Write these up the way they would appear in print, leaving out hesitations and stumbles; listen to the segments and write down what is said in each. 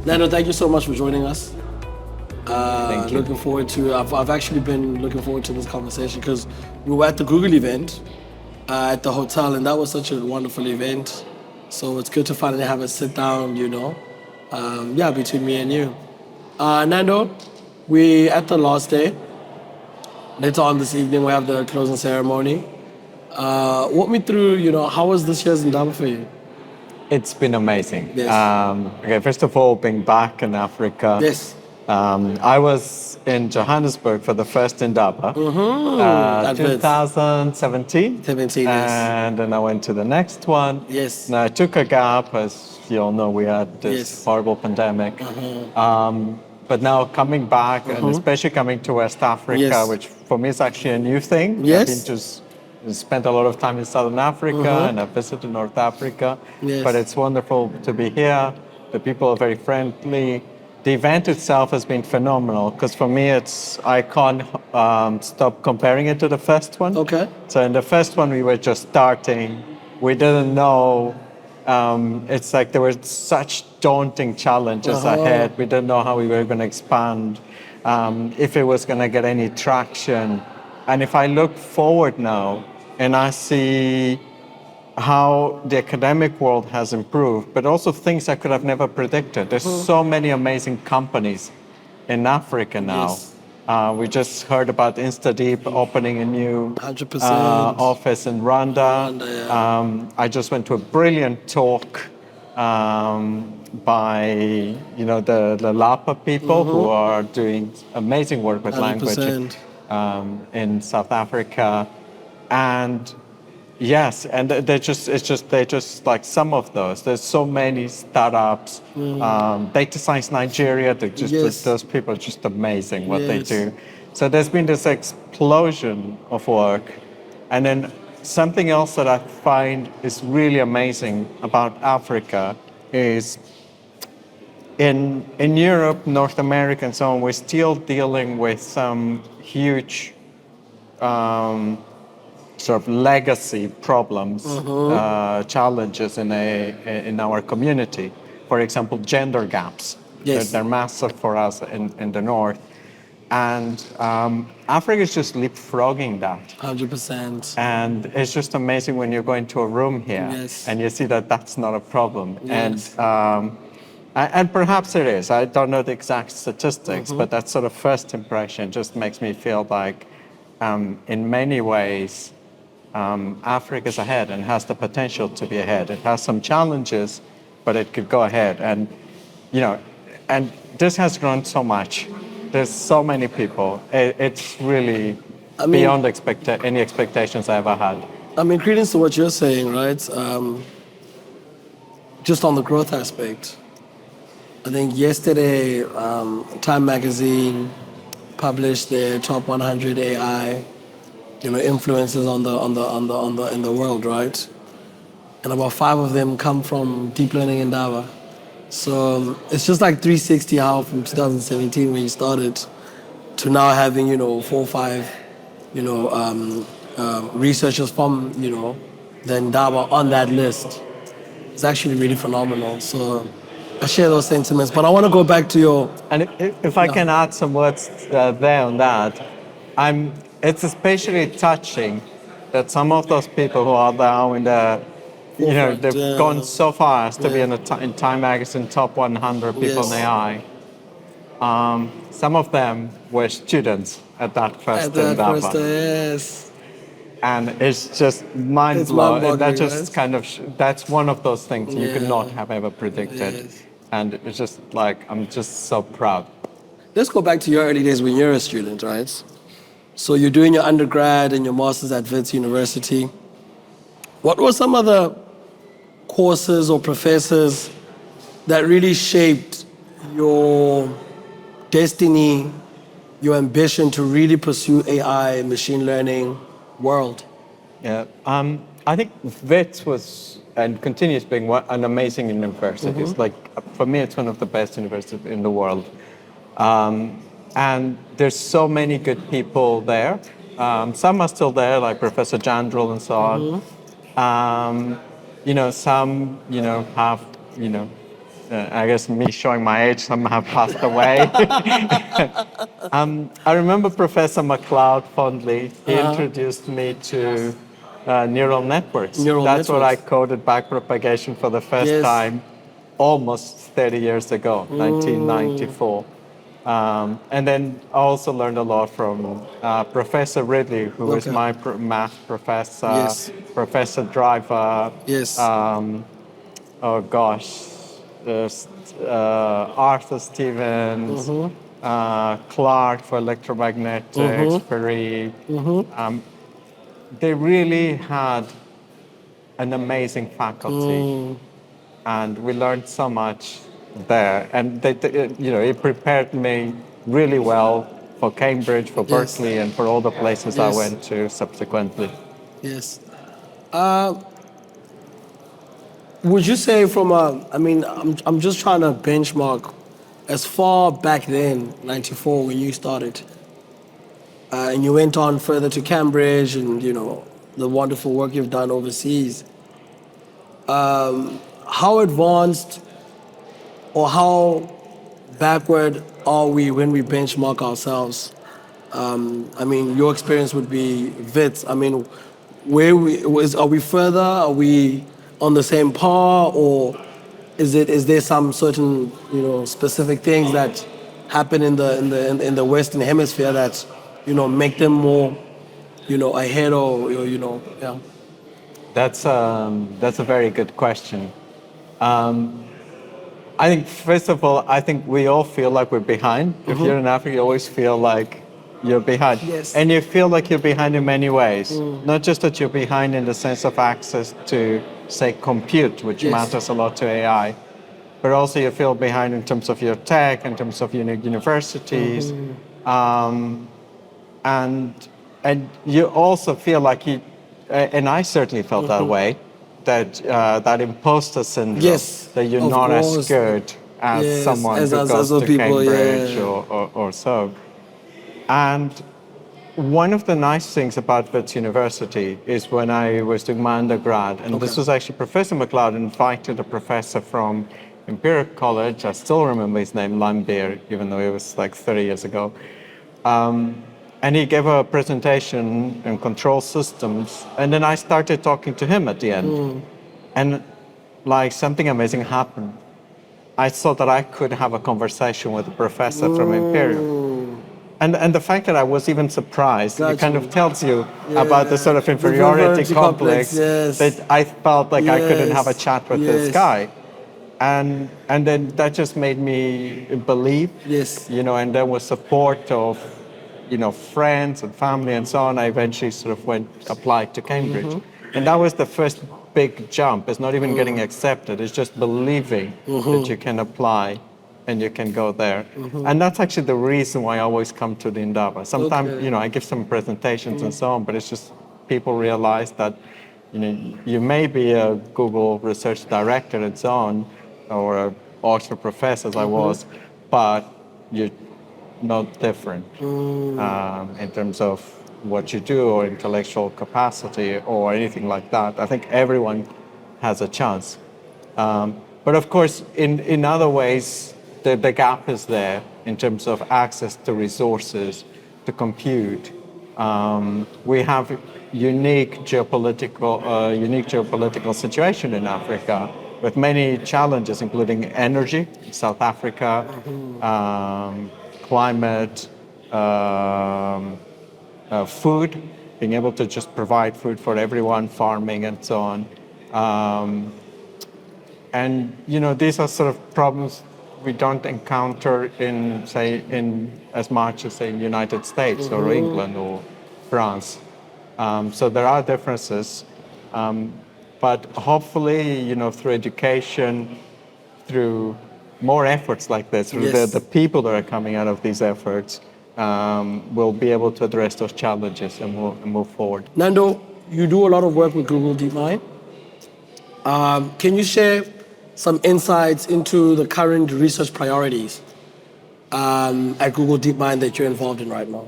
Nando, thank you so much for joining us. Thank you. Looking forward to. I've actually been looking forward to this conversation because we were at the Google event at the hotel, and that was such a wonderful event. So it's good to finally have a sit down, between me and you. Nando, we at the last day. Later on this evening, we have the closing ceremony. Walk me through, how was this year's Indaba for you? It's been amazing. Yes. Okay, first of all, being back in Africa. Yes. I was in Johannesburg for the first Indaba, 2017. 17, yes. And then I went to the next one. Yes. Now I took a gap, as you all know, we had this Yes. horrible pandemic. But now coming back, and especially coming to West Africa, Yes. which for me is actually a new thing. Yes. I've been spent a lot of time in Southern Africa, and I've visited North Africa. Yes. But it's wonderful to be here. The people are very friendly. The event itself has been phenomenal because for me, I can't stop comparing it to the first one. Okay. So in the first one, we were just starting. We didn't know. It's like there were such daunting challenges ahead. We didn't know how we were going to expand, if it was going to get any traction. And if I look forward now and I see how the academic world has improved, but also things I could have never predicted. There's so many amazing companies in Africa now. Yes. We just heard about InstaDeep opening a new 100%. office in Rwanda. Rwanda, yeah. I just went to a brilliant talk by the Lapa people who are doing amazing work with 100%. language in South Africa, and yes, and they're just like some of those. There's so many startups, data science Nigeria. Yes. Those people are just amazing what they Yes. do. So there's been this explosion of work, and then something else that I find is really amazing about Africa is in Europe, North America, and so on, we're still dealing with some huge sort of legacy problems, challenges in our community. For example, gender gaps. Yes. They're massive for us in the North. And Africa is just leapfrogging that. 100%. And it's just amazing when you go into a room here Yes. and you see that that's not a problem. Yes. And perhaps it is. I don't know the exact statistics, but that sort of first impression just makes me feel like, in many ways, Africa's ahead and has the potential to be ahead. It has some challenges, but it could go ahead. And and this has grown so much. There's so many people. It's really beyond any expectations I ever had. I mean, credence to what you're saying, right? Just on the growth aspect. I think yesterday, Time Magazine published their top 100 AI, influencers in the world, right? And about 5 of them come from deep learning and Indaba. So it's just like 360 how from 2017 when you started to now having 4 or 5 researchers from the Indaba on that list. It's actually really phenomenal. So I share those sentiments, but I want to go back to your. And if I can add some words there on that, it's especially touching that some of those people who are now in the, they've gone so far as to be in Time Magazine top 100 people in AI. Some of them were students at that first Indaba. Yes. And it's just mind-blowing. And that mind-boggling, just kind of, that's one of those things you could not have ever predicted. Yes. And it's just like, I'm just so proud. Let's go back to your early days when you're a student, right? So you're doing your undergrad and your master's at Wits University. What were some of the courses or professors that really shaped your destiny, your ambition to really pursue AI, machine learning world? Yeah, I think Wits was and continues being an amazing university. It's like, for me, it's one of the best universities in the world. And there's so many good people there. Some are still there, like Professor Jandrel and so on. Some, have, I guess me showing my age, some have passed away. I remember Professor McLeod fondly. He introduced me to neural networks. Neural That's what I networks. coded backpropagation for the first Yes. time almost 30 years ago, 1994. And then I also learned a lot from Professor Ridley, who was Okay. my math professor, Yes. Professor Driver, Yes. oh gosh, there's Arthur Stevens, Clark for electromagnetics, Perry. They really had an amazing faculty, and we learned so much there. And it prepared me really well for Cambridge, for Yes. Berkeley, and for all the places I Yes. went to subsequently. Yes. Would you say from I mean, I'm just trying to benchmark as far back then, 94, when you started, and you went on further to Cambridge and, the wonderful work you've done overseas. How advanced or how backward are we when we benchmark ourselves? I mean, your experience would be VITS. I mean, are we further? Are we on the same par, or is there some certain specific things that happen in the Western Hemisphere that make them more ahead, or yeah. That's a very good question. I think, first of all, I think we all feel like we're behind. If you're in Africa, you always feel like you're behind. Yes. And you feel like you're behind in many ways. Not just that you're behind in the sense of access to, say, compute, which Yes. matters a lot to AI, but also you feel behind in terms of your tech, in terms of universities. And, and you also feel like and I certainly felt that way, that imposter syndrome, Yes, that you're of not as course. good as Yes, someone as who goes other to people, Cambridge yeah. or so. And one of the nice things about Wits University is when I was doing my undergrad, and this Okay. was actually Professor McLeod invited a professor from Imperial College, I still remember his name, Lambeer, even though it was like 30 years ago. And he gave a presentation on control systems, and then I started talking to him at the end. And like something amazing happened. I saw that I could have a conversation with a professor from Imperial. And the fact that I was even surprised, it kind of tells you about the sort of The inferiority complex yes. that I felt like I couldn't have a Yes, chat with this yes. guy. And then that just made me believe, Yes. and then with support of, friends and family and so on, I eventually sort of applied to Cambridge. And that was the first big jump. It's not even getting accepted. It's just believing that you can apply and you can go there. And that's actually the reason why I always come to the Indaba. Sometimes, Okay. I give some presentations and so on, but it's just people realize that, you may be a Google research director and so on, or an Oxford professor as I was, but you're not different in terms of what you do or intellectual capacity or anything like that. I think everyone has a chance. But of course, in other ways, the gap is there in terms of access to resources, to compute. We have unique geopolitical situation in Africa with many challenges, including energy, South Africa, climate, food, being able to just provide food for everyone, farming and so on. And these are sort of problems we don't encounter in as much as say in the United States or England or France. So there are differences, but hopefully through education, through more efforts like this, through Yes. the people that are coming out of these efforts, we'll be able to address those challenges and we'll move forward. Nando, you do a lot of work with Google DeepMind. Can you share some insights into the current research priorities at Google DeepMind that you're involved in right now?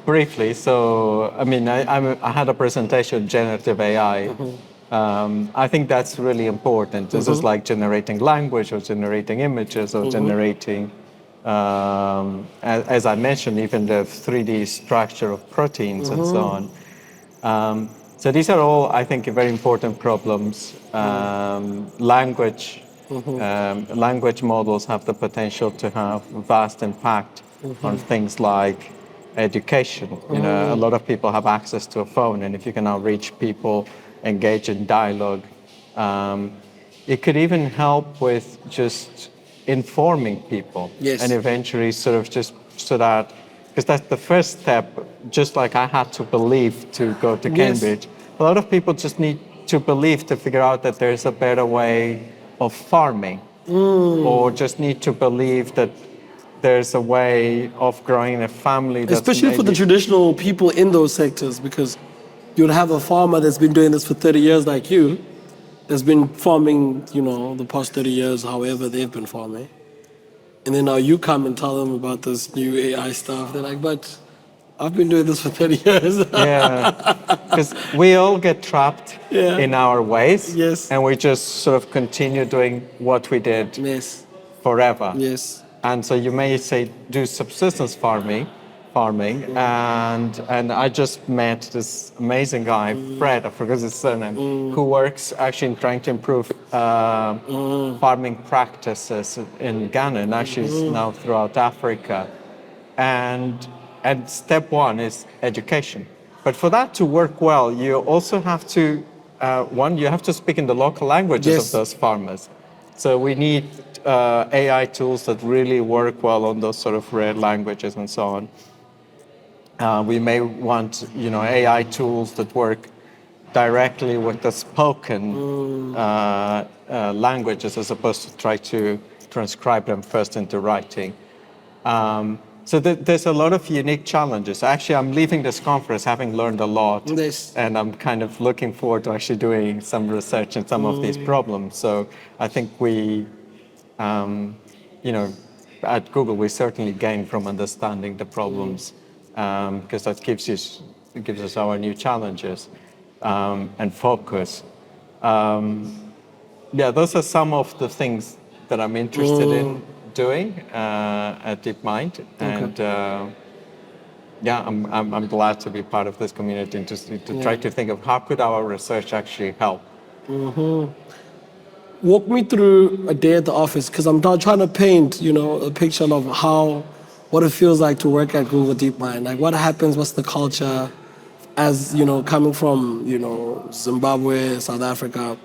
Briefly, so I mean, I had a presentation on generative AI I think that's really important. This is like generating language or generating images or generating, as I mentioned, even the 3D structure of proteins and so on. So these are all, I think, very important problems. Language models have the potential to have vast impact on things like education. You know, a lot of people have access to a phone, and if you can now reach people, engage in dialogue, it could even help with just informing people, Yes. and eventually sort of just so that, because that's the first step. Just like I had to believe to go to Cambridge, a lot of people just need to believe to figure out that there's a better way of farming, or just need to believe that there's a way of growing a family. That's Especially for the maybe- traditional people in those sectors, because you'll have a farmer that's been doing this for 30 years like you, that's been farming, you know, the past 30 years, however they've been farming. And then now you come and tell them about this new AI stuff. They're like, but I've been doing this for 30 years. Yeah, because we all get trapped Yeah. in our ways, Yes. and we just sort of continue doing what we did Yes, forever. yes. And so you may say do subsistence farming, and I just met this amazing guy, Fred, I forgot his surname, who works actually in trying to improve farming practices in Ghana, and actually is now throughout Africa. And step one is education. But for that to work well, you also have to, you have to speak in the local languages Yes. of those farmers. So we need AI tools that really work well on those sort of rare languages and so on. We may want, you know, AI tools that work directly with the spoken languages as opposed to try to transcribe them first into writing. So there's a lot of unique challenges. Actually, I'm leaving this conference having learned a lot, Yes. and I'm kind of looking forward to actually doing some research in some of these problems. So I think we, you know, at Google, we certainly gain from understanding the problems, because that gives us our new challenges and focus. Yeah, those are some of the things that I'm interested in doing at DeepMind, and yeah, I'm glad to be part of this community and to try to think of how could our research actually help. Walk me through a day at the office, because I'm trying to paint, you know, a picture of what it feels like to work at Google DeepMind. Like, what happens? What's the culture? As you know, coming from, you know, Zimbabwe, South Africa,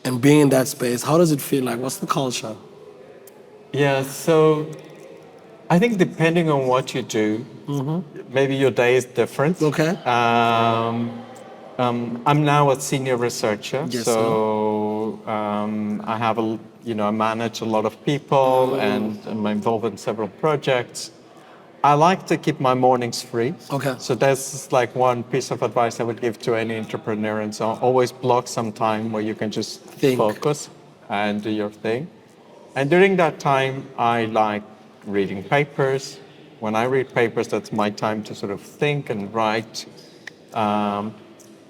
and being in that space, how does it feel like? What's the culture? Yeah, so I think depending on what you do, maybe your day is different. Okay. I'm now a senior researcher, Yes, so I have I manage a lot of people and I'm involved in several projects. I like to keep my mornings free. Okay. So that's like one piece of advice I would give to any entrepreneur, and so always block some time where you can just Think. focus and do your thing. And during that time, I like reading papers. When I read papers, that's my time to sort of think and write.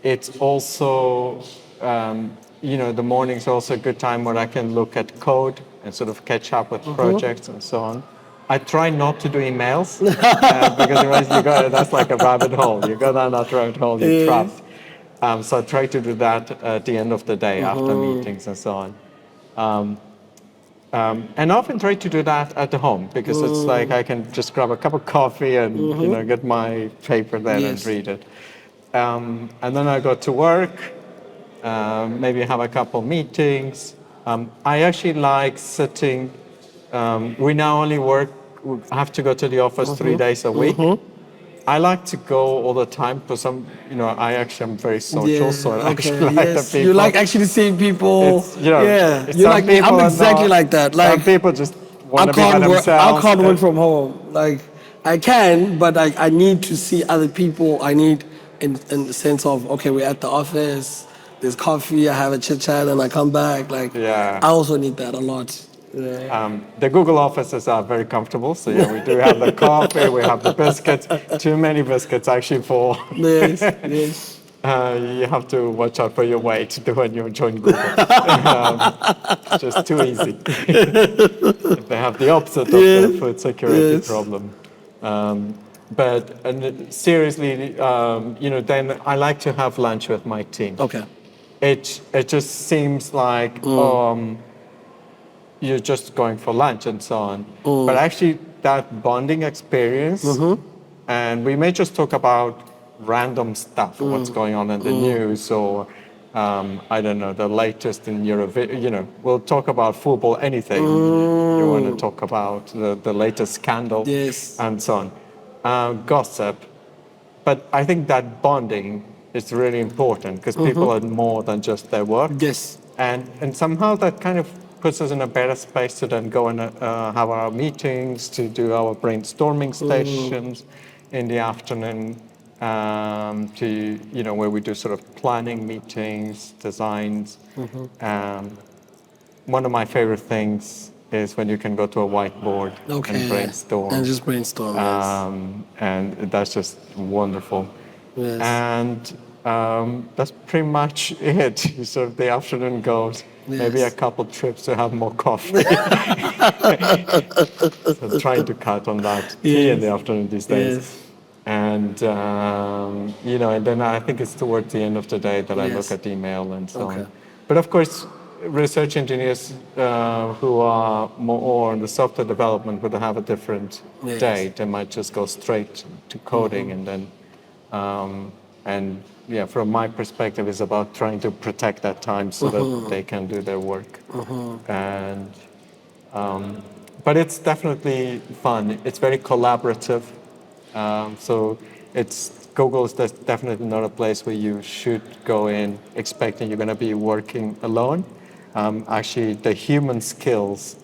It's also, the morning's also a good time where I can look at code and sort of catch up with projects and so on. I try not to do emails because otherwise that's like a rabbit hole. You go down that rabbit hole, you're trapped. So I try to do that at the end of the day after meetings and so on. And I often try to do that at the home because it's like I can just grab a cup of coffee and get my paper then and read it. And then I go to work, maybe have a couple meetings. I actually like sitting. We now only have to go to the office 3 days a week. I like to go all the time because I'm very social, so I actually like the people. You like actually seeing people. It's You're like me. some I'm people are exactly not. like that. Like, some people just want to be by themselves. I can't work from home. Like, I can, but I need to see other people. I need in the sense of, okay, we're at the office, there's coffee, I have a chit chat, and I come back. Like, I also need that a lot. Yeah. The Google offices are very comfortable, so we do have the coffee, we have the biscuits. Too many biscuits actually for. Yes, yes. You have to watch out for your weight when you join Google. It's just too easy. They have the opposite of the food security problem. But seriously, then I like to have lunch with my team. Okay. It just seems like you're just going for lunch and so on. But actually, that bonding experience, and we may just talk about random stuff, what's going on in the news, or I don't know, the latest in Eurovision. We'll talk about football, anything you want to talk about, the latest scandal, Yes. and so on. Gossip. But I think that bonding is really important because people are more than just their work. Yes. And somehow that kind of puts us in a better space to then go and have our meetings, to do our brainstorming sessions in the afternoon, where we do sort of planning meetings, designs. One of my favorite things is when you can go to a whiteboard and brainstorm. And just brainstorm, yes. And that's just wonderful. Yes. And that's pretty much it. So the afternoon goes. Yes. Maybe a couple trips to have more coffee. So trying to cut on that tea in the afternoon these days. Yes. And and then I think it's towards the end of the day that I look at email and so on. But of course, research engineers who are more on the software development would have a different day. They might just go straight to coding and then from my perspective, it's about trying to protect that time so that they can do their work. And but it's definitely fun. It's very collaborative. So Google is definitely not a place where you should go in expecting you're going to be working alone. Actually, the human skills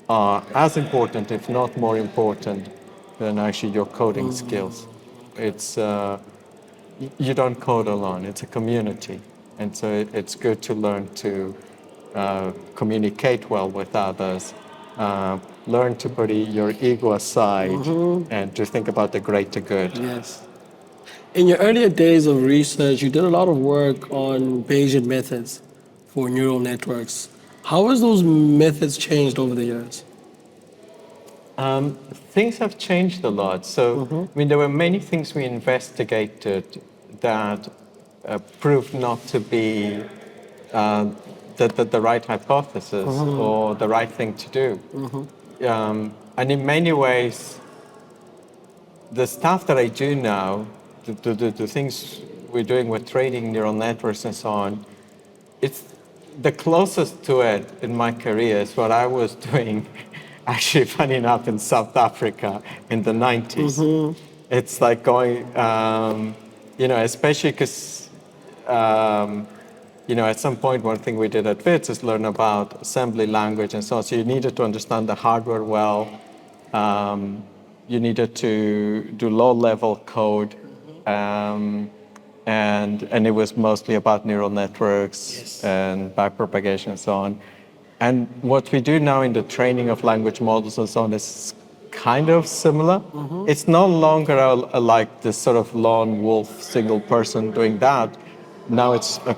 are as important, if not more important, than actually your coding skills. It's you don't code alone. It's a community, and so it's good to learn to communicate well with others. Learn to put your ego aside and to think about the greater good. Yes. In your earlier days of research, you did a lot of work on Bayesian methods for neural networks. How has those methods changed over the years? Things have changed a lot. So, I mean, there were many things we investigated that proved not to be the right hypothesis or the right thing to do. And in many ways, the stuff that I do now, the things we're doing with training neural networks and so on, it's the closest to it in my career is what I was doing, actually, funny enough, in South Africa in the 90s. It's like going, especially because, at some point, one thing we did at Bytes is learn about assembly language and so on. So you needed to understand the hardware well. You needed to do low-level code. And it was mostly about neural networks and backpropagation and so on. And what we do now in the training of language models and so on is kind of similar. It's no longer like this sort of lone wolf single person doing that. Now it's a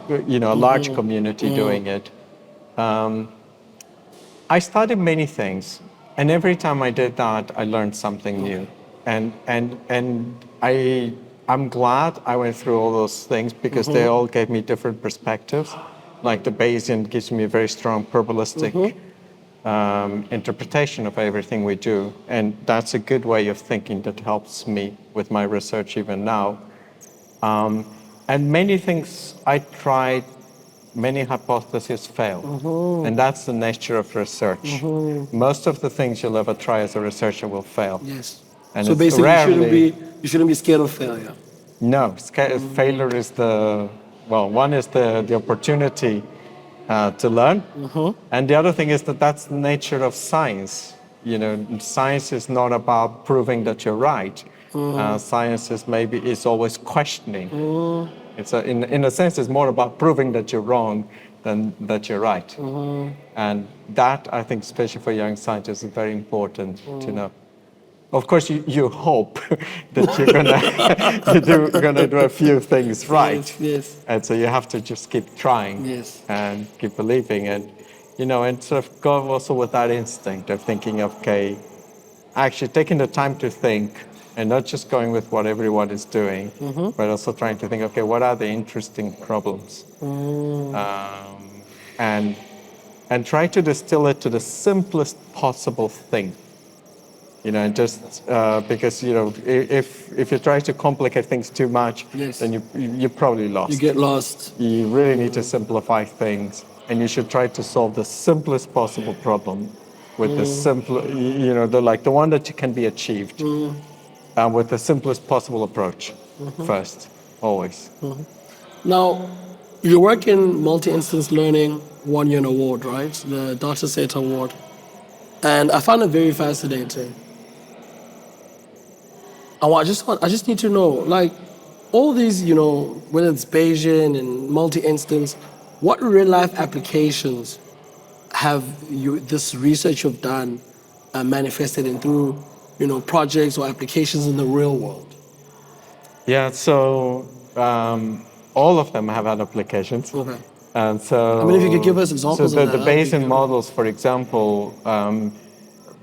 large community doing it. I studied many things, and every time I did that, I learned something new. And I'm glad I went through all those things because they all gave me different perspectives. Like the Bayesian gives me a very strong probabilistic interpretation of everything we do. And that's a good way of thinking that helps me with my research even now. And many things I tried, many hypotheses failed. And that's the nature of research. Most of the things you'll ever try as a researcher will fail. Yes. And so basically, you shouldn't be scared of failure. No, failure is one is the opportunity to learn, and the other thing is that's the nature of science. Science is not about proving that you're right. Science is always questioning. It's in a sense, it's more about proving that you're wrong than that you're right. And that, I think, especially for young scientists, is very important to know. Of course, you hope that you're gonna do a few things right, Yes, yes, and so you have to just keep trying yes. and keep believing, and and sort of go also with that instinct of thinking, okay, actually taking the time to think, and not just going with what everyone is doing, but also trying to think, okay, what are the interesting problems, and try to distill it to the simplest possible thing. Just because if you try to complicate things too much, Yes. then you're probably You lost. get lost. You really need to simplify things, and you should try to solve the simplest possible problem with the simple, the one that can be achieved, with the simplest possible approach first, always. Now, you work in multi-instance learning, won you an award, right? The Data Set Award. And I found it very fascinating. I just need to know, like, all these, whether it's Bayesian and multi-instance, what real life applications have this research you've done manifested in through, projects or applications in the real world? Yeah, so all of them have had applications. Okay. And I mean, if you could give so, us examples of the that, that would be Bayesian good. models, for example,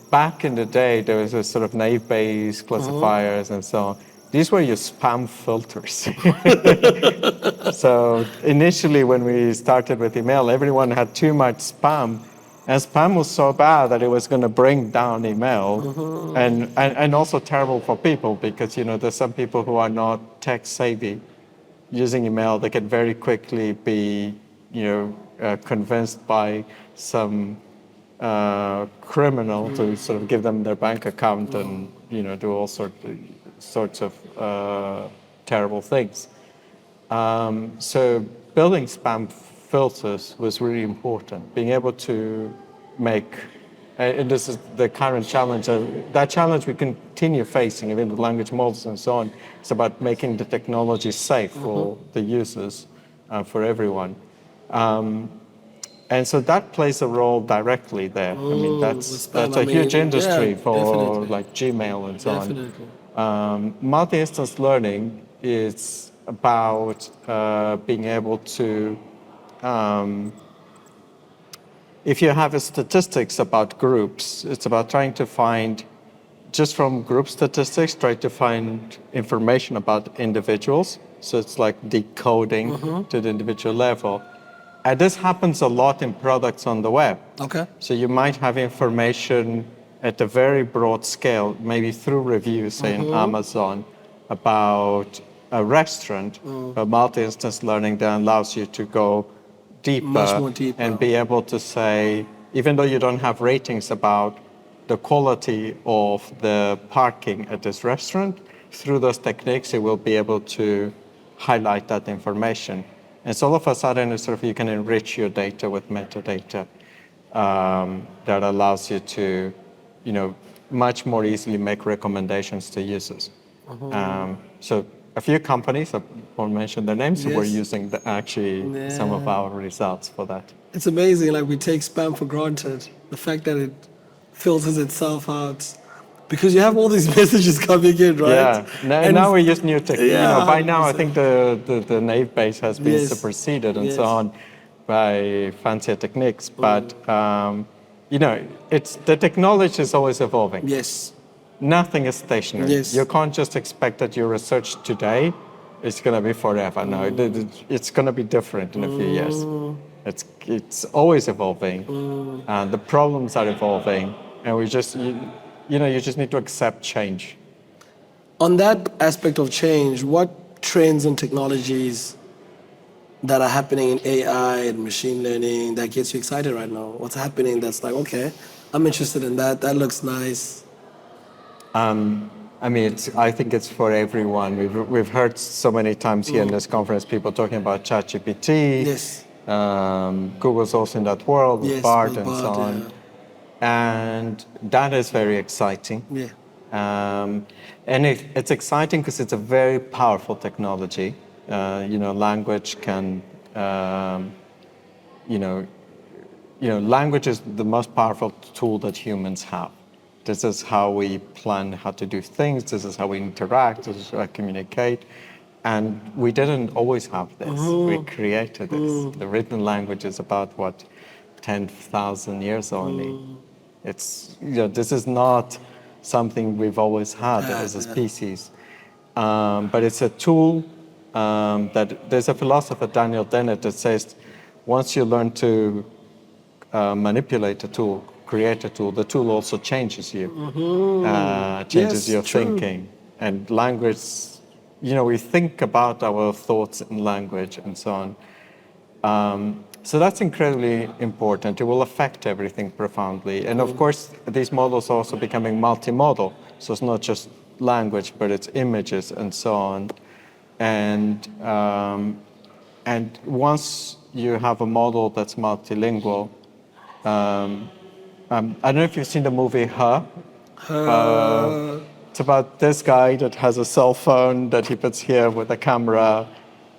back in the day, there was a sort of naive Bayes classifiers and so on. These were your spam filters. So initially, when we started with email, everyone had too much spam. And spam was so bad that it was going to bring down email, and also terrible for people because, there's some people who are not tech savvy using email. They can very quickly be, convinced by some criminal to sort of give them their bank account and, do all sorts of terrible things. So building spam filters was really important. Being able to make, and this is the current challenge, that challenge we continue facing, even with language models and so on. It's about making the technology safe for the users, for everyone. And so that plays a role directly there. I mean, that's a huge industry for definitely. like Gmail and so on. Definitely. Multi-instance learning is about being able to, if you have a statistics about groups, it's about trying to find, just from group statistics, try to find information about individuals. So it's like decoding to the individual level. And this happens a lot in products on the web. Okay. So you might have information at a very broad scale, maybe through reviews, say in Amazon, about a restaurant. But multi-instance learning then allows you to go Much deeper more deeper. and be able to say, even though you don't have ratings about the quality of the parking at this restaurant, through those techniques, you will be able to highlight that information. And so all of a sudden, it's sort of, you can enrich your data with metadata that allows you to, much more easily make recommendations to users. So a few companies, I won't mention their names, were Yes. using some of our results for that. It's amazing, like we take spam for granted. The fact that it filters itself out. Because you have all these messages coming in, right? Yeah, now we use new tech. Yeah, By now, I 100%. think the naive base has been Yes. superseded and Yes. so on by fancier techniques. But, the technology is always evolving. Yes. Nothing is stationary. Yes. You can't just expect that your research today is going to be forever. No, it's going to be different in a few years. It's always evolving, and the problems are evolving, and you just need to accept change. On that aspect of change, what trends and technologies that are happening in AI and machine learning that gets you excited right now? What's happening that's like, okay, I'm interested in that. That looks nice. I mean, I think it's for everyone. We've heard so many times here in this conference people talking about ChatGPT. Yes. Google's also in that world with Yes, Bard with and Bard, so on. And that is very exciting. Yeah. And it's exciting because it's a very powerful technology. Language can, language is the most powerful tool that humans have. This is how we plan how to do things. This is how we interact. This is how we communicate. And we didn't always have this. We created this. The written language is about, 10,000 years only. It's, this is not something we've always had as a species. But it's a tool that there's a philosopher, Daniel Dennett, that says once you learn to manipulate a tool, create a tool, the tool also changes you, changes your thinking. And language, we think about our thoughts in language and so on. So that's incredibly important. It will affect everything profoundly. And of course, these models are also becoming multimodal. So it's not just language, but it's images and so on. And once you have a model that's multilingual, I don't know if you've seen the movie Her. It's about this guy that has a cell phone that he puts here with a camera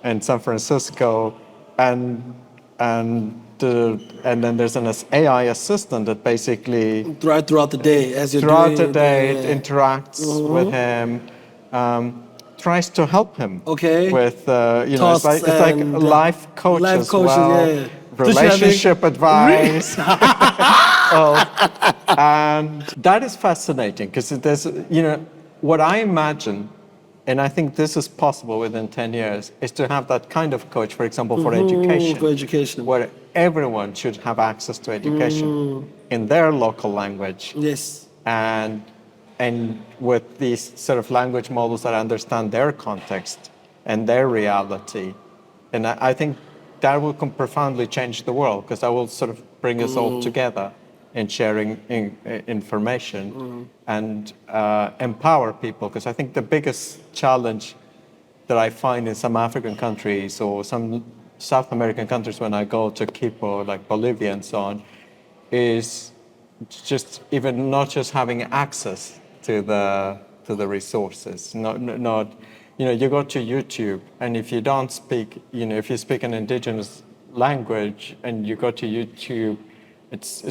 in San Francisco, and then there's an AI assistant that basically throughout the day, as you're throughout doing the day it interacts with him, tries to help him with it's like life coach as well, relationship advice. And that is fascinating because there's what I imagine, and I think this is possible within 10 years, is to have that kind of coach, for example, for education. For education. Where everyone should have access to education in their local language. Yes. And with these sort of language models that understand their context and their reality. And I think that will profoundly change the world, because that will sort of bring us all together in sharing information and empower people. Because I think the biggest challenge that I find in some African countries or some South American countries when I go to Quito, like Bolivia and so on, is just even not just having access to the resources. Not you go to YouTube, and if you don't speak, if you speak an indigenous language and you go to YouTube, it's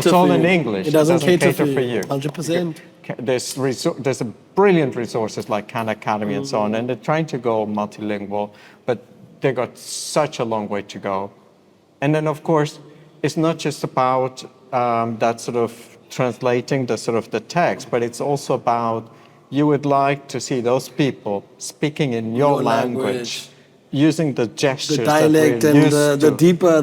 all in English. It doesn't cater for you. 100%. There's a brilliant resources like Khan Academy and so on, and they're trying to go multilingual, but they got such a long way to go. And then, of course, it's not just about that sort of translating the text, but it's also about you would like to see those people speaking in your language, using the gestures, the dialect, that we're and used the to. deeper,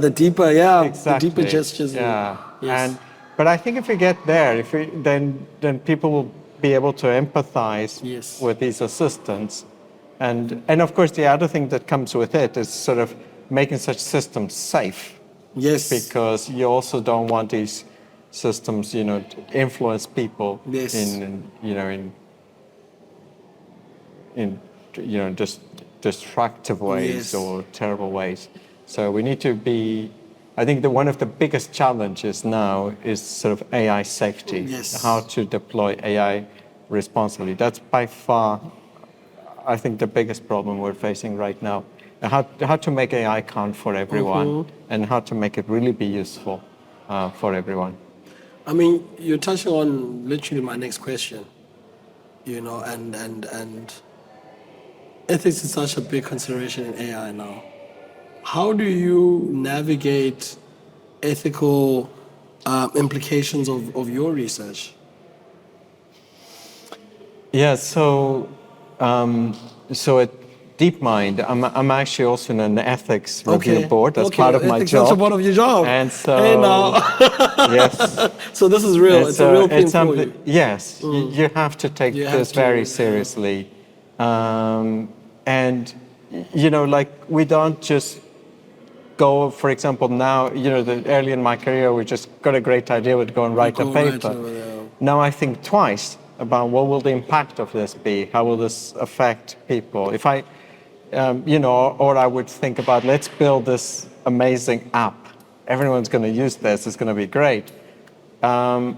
Exactly. the deeper gestures. Yeah. Yes. But I think if we get there, then people will be able to empathize with these assistants. And of course, the other thing that comes with it is sort of making such systems safe. Yes. Because you also don't want these systems, to influence people in just destructive ways or terrible ways. So we need to be. I think that one of the biggest challenges now is sort of AI safety. Yes. How to deploy AI responsibly. That's by far, I think, the biggest problem we're facing right now. How to make AI count for everyone, and how to make it really be useful for everyone. I mean, you're touching on literally my next question, and ethics is such a big consideration in AI now. How do you navigate ethical implications of your research? Yeah, so at DeepMind, I'm actually also in an ethics review board. That's part of my job. That's part of your job. And so, hey now. yes. So this is real. It's a real thing for you. Yes, you have to take this very seriously. And we don't just go, for example, now, early in my career, we just got a great idea, we'd go and write a paper. Now I think twice about what will the impact of this be? How will this affect people? If I, or I would think about, let's build this amazing app. Everyone's going to use this. It's going to be great. Now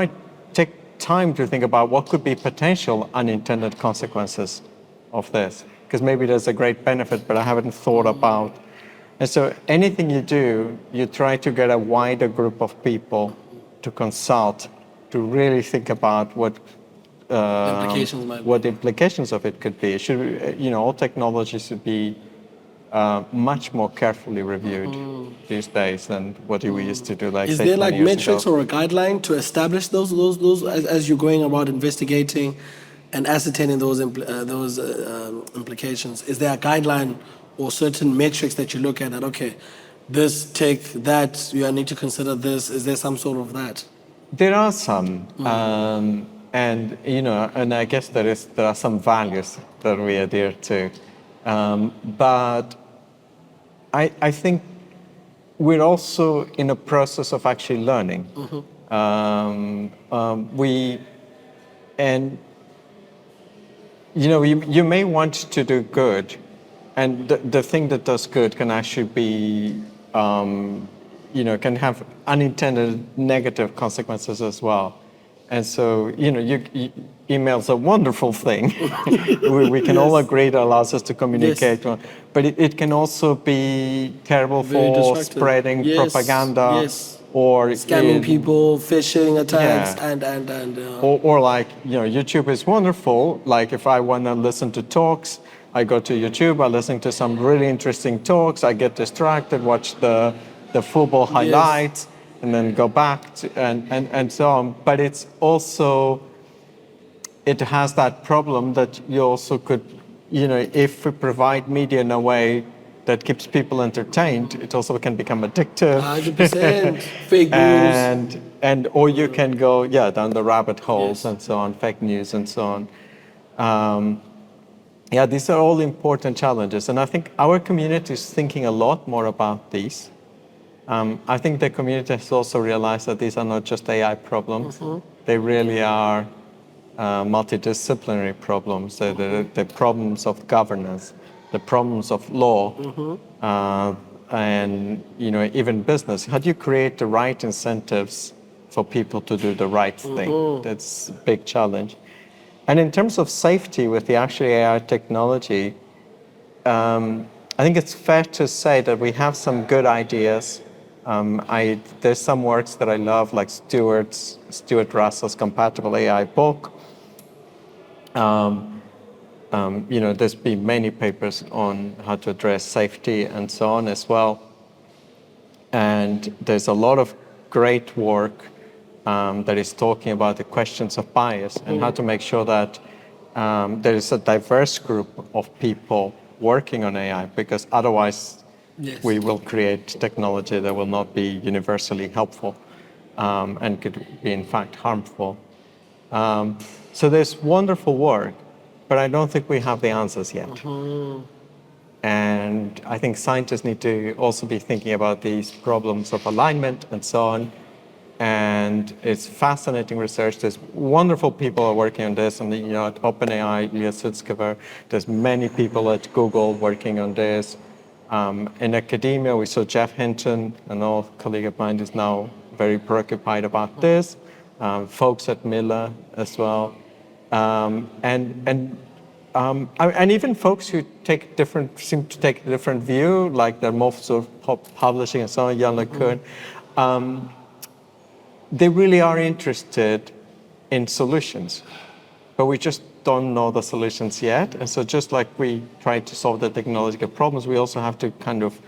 I take time to think about what could be potential unintended consequences of this. Because maybe there's a great benefit, but I haven't thought about. And so anything you do, you try to get a wider group of people to consult to really think about Implications might be. what the implications of it could be. It should, all technology should be much more carefully reviewed these days than what we used to do, like Is say there 20 like years metrics ago. or a guideline to establish those as you're going about investigating and ascertaining those implications? Is there a guideline or certain metrics that you look at that, okay, this, take that, you need to consider this? Is there some sort of that? There are some, and I guess there are some values that we adhere to, but I think we're also in a process of actually learning. You may want to do good, and the thing that does good can actually be, can have unintended negative consequences as well. And so, email's a wonderful thing. we can all agree that allows us to communicate, Yes. but it can also be terrible Very for destructive. spreading Yes, propaganda yes. or Scamming people, phishing attacks, Yeah. and or like, YouTube is wonderful. Like if I want to listen to talks, I go to YouTube, I listen to some really interesting talks, I get distracted, watch the football highlights, and then go back to, and so on. But it's also, it has that problem that you also could, if we provide media in a way that keeps people entertained, it also can become addictive. 100% fake news. Or you can go down the rabbit holes Yes. and so on, fake news and so on. These are all important challenges, and I think our community is thinking a lot more about these. I think the community has also realized that these are not just AI problems; they really are multidisciplinary problems. The problems of governance, the problems of law, and even business. How do you create the right incentives for people to do the right thing? That's a big challenge. And in terms of safety with the actual AI technology, I think it's fair to say that we have some good ideas. There's some works that I love, like Stuart Russell's Compatible AI book. There's been many papers on how to address safety and so on as well. And there's a lot of great work that is talking about the questions of bias and how to make sure that there is a diverse group of people working on AI, because otherwise we will create technology that will not be universally helpful and could be in fact harmful. So there's wonderful work, but I don't think we have the answers yet. And I think scientists need to also be thinking about these problems of alignment and so on. And it's fascinating research. There's wonderful people working on this. And at OpenAI, Ilya Sutskever, there's many people at Google working on this. In academia, we saw Jeff Hinton, an old colleague of mine, is now very preoccupied about this. Folks at Miller as well. And even folks who seem to take a different view, like the Mofs of publishing and so on, Jan LeCun, they really are interested in solutions, but we just don't know the solutions yet. And so just like we try to solve the technological problems, we also have to kind of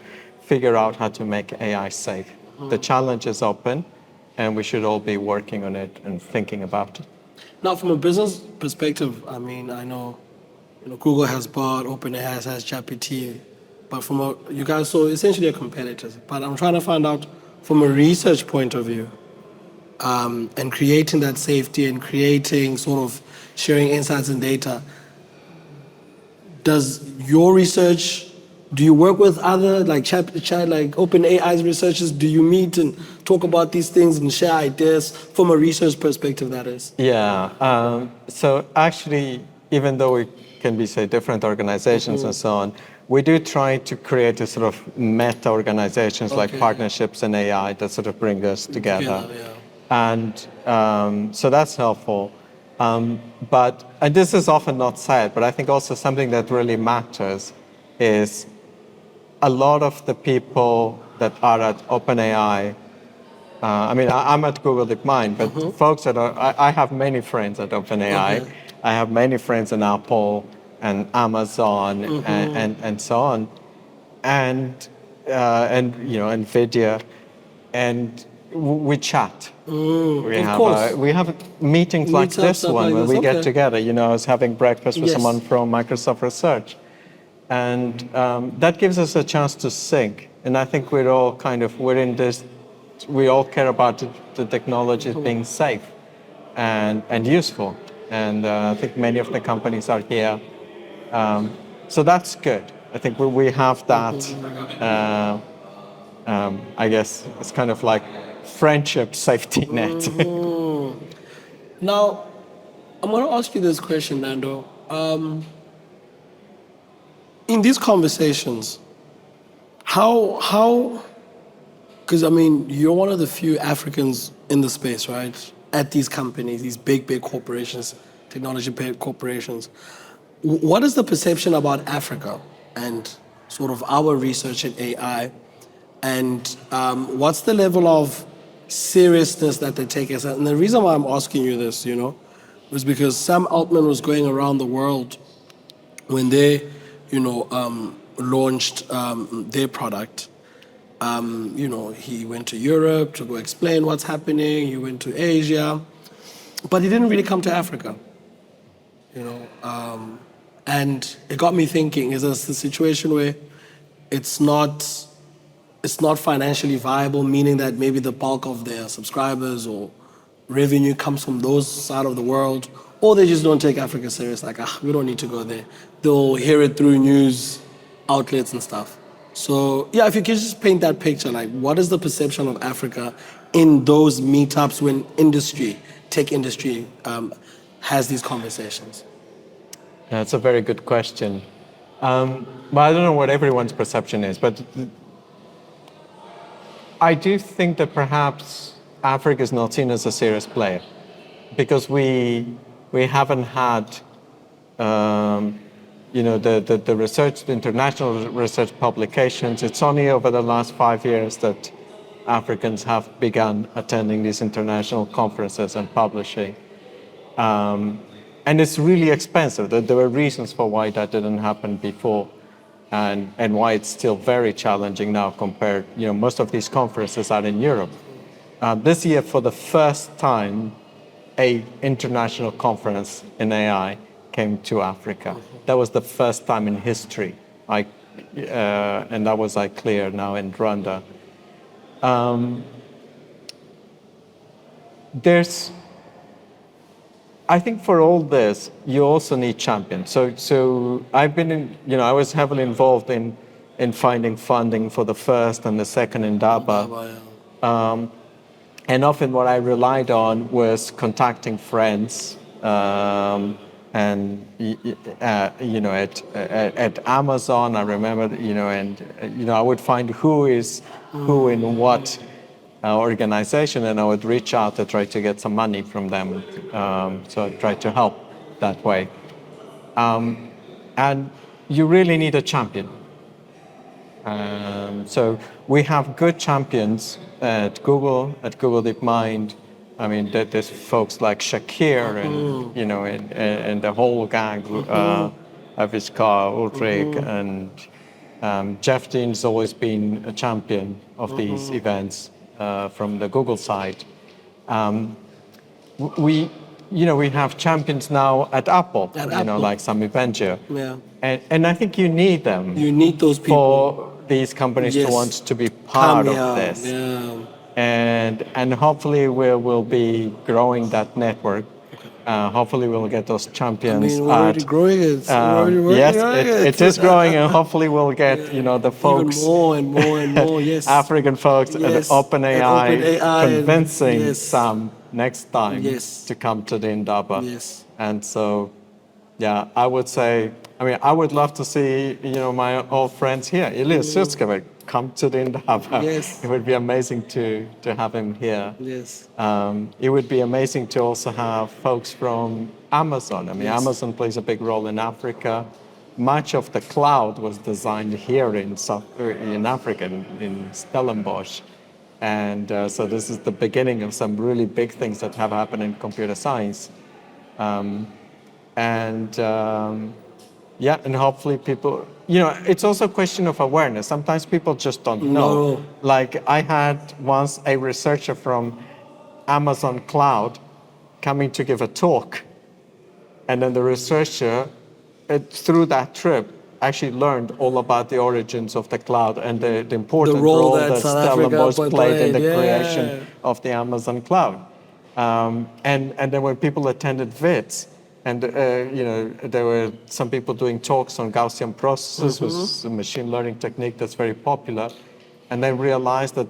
figure out how to make AI safe. The challenge is open, and we should all be working on it and thinking about it. Now, from a business perspective, I mean, I know, Google has Bard, OpenAI has ChatGPT, but you guys, so essentially are competitors. But I'm trying to find out from a research point of view, and creating that safety and creating sort of sharing insights and data. Does your research, do you work with other like OpenAI's researchers? Do you meet and talk about these things and share ideas from a research perspective, that is? Yeah. So actually, even though we can be, say, different organizations and so on, we do try to create a sort of meta organizations like partnerships and AI that sort of bring us together. And so that's helpful. But this is often not said, but I think also something that really matters is a lot of the people that are at OpenAI I mean, I'm at Google DeepMind, but folks that are, I have many friends at OpenAI. Okay. I have many friends in Apple and Amazon and so on, and you know, NVIDIA, and we chat. Of course. We have meetings like Meetups, this stuff one like when this, we get okay. together. You know, I was having breakfast with Yes. someone from Microsoft Research, and that gives us a chance to sync. And I think we're all we're in this. We all care about the technology being safe and useful, and I think many of the companies are here. So that's good. I think we have that. I guess it's kind of like friendship safety net. Now, I'm going to ask you this question, Nando. In these conversations, how, because I mean, you're one of the few Africans in the space, right? At these companies, these big corporations, technology corporations. What is the perception about Africa and sort of our research in AI? And what's the level of seriousness that they take us? And the reason why I'm asking you this, you know, was because Sam Altman was going around the world when they, you know, launched their product. You know, he went to Europe to go explain what's happening. He went to Asia, but he didn't really come to Africa. You know, and it got me thinking: is this the situation where it's not financially viable, meaning that maybe the bulk of their subscribers or revenue comes from those side of the world, or they just don't take Africa serious, like, we don't need to go there. They'll hear it through news outlets and stuff. So yeah, if you could just paint that picture, like what is the perception of Africa in those meetups when tech industry has these conversations? That's a very good question. But I don't know what everyone's perception is, but I do think that perhaps Africa is not seen as a serious player because we haven't had you know, the research, the international research publications. It's only over the last 5 years that Africans have begun attending these international conferences and publishing. And it's really expensive. There were reasons for why that didn't happen before, and why it's still very challenging now compared, you know, most of these conferences are in Europe. This year, for the first time, a international conference in AI came to Africa. That was the first time in history. And that was clear now in Rwanda. I think for all this, you also need champions. So I've been I was heavily involved in finding funding for the first and the second Indaba. And often what I relied on was contacting friends, and at Amazon, I remember, I would find who in what organization, and I would reach out to try to get some money from them. So I tried to help that way. And you really need a champion. So we have good champions at Google DeepMind. I mean, there's folks like Shakir and the whole gang, Aviskar, Ulrich, and Jeff Dean's always been a champion of these events from the Google side. We have champions now at Apple, like Sami Benjir. Yeah. And I think you need them. You need those people. For these companies to want to be part of this. Yeah. And hopefully we'll be growing that network. Hopefully we'll get those champions. I mean, we're already growing it. Yes, it is growing, and hopefully we'll get the folks, even more and more and more. Yes, African folks at OpenAI convincing yes. Sam next time to come to the Indaba. Yes. And so, yeah, I would say, I would love to see my old friends here. Elias Sutskever, come to the Indaba. Yes. It would be amazing to have him here. Yes. It would be amazing to also have folks from Amazon. Amazon plays a big role in Africa. Much of the cloud was designed here in Africa, in Stellenbosch. And so this is the beginning of some really big things that have happened in computer science. Um, and yeah, and hopefully people, it's also a question of awareness. Sometimes people just don't know. No. Like I had once a researcher from Amazon Cloud coming to give a talk. And then the researcher, through that trip, actually learned all about the origins of the cloud and the important role that South Stella Africa Moss played in the yeah. creation of the Amazon cloud. And then when people attended WITS, and there were some people doing talks on Gaussian processes, which is a machine learning technique that's very popular, and they realized that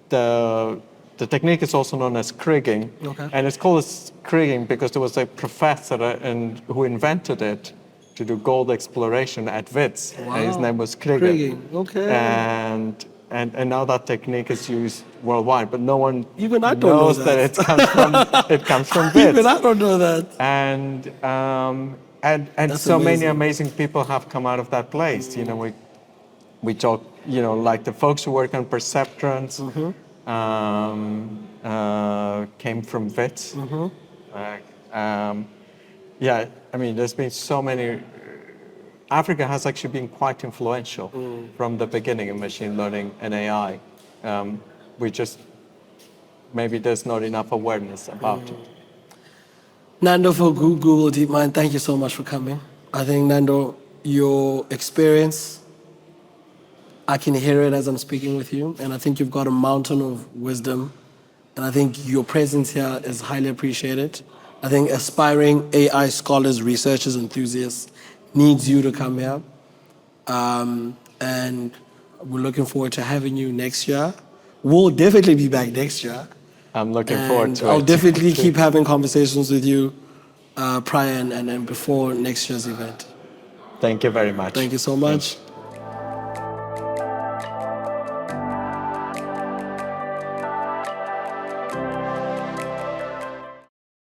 the technique is also known as kriging, and it's called as kriging because there was a professor who invented it to do gold exploration at WITS, and his name was Kriging. And now that technique is used worldwide, but no one knows that it comes from WITS. Even I don't know that. And so amazing. Many amazing people have come out of that place. We talk, like the folks who work on perceptrons came from WITS. Yeah, I mean, there's been so many. Africa has actually been quite influential from the beginning in machine learning and AI. Maybe there's not enough awareness about it. Nando for Google DeepMind, thank you so much for coming. I think, Nando, your experience, I can hear it as I'm speaking with you, and I think you've got a mountain of wisdom, and I think your presence here is highly appreciated. I think aspiring AI scholars, researchers, enthusiasts needs you to come here. And we're looking forward to having you next year. We'll definitely be back next year. I'm looking forward to it. I'll definitely keep having conversations with you prior and before next year's event. Thank you very much. Thank you so much.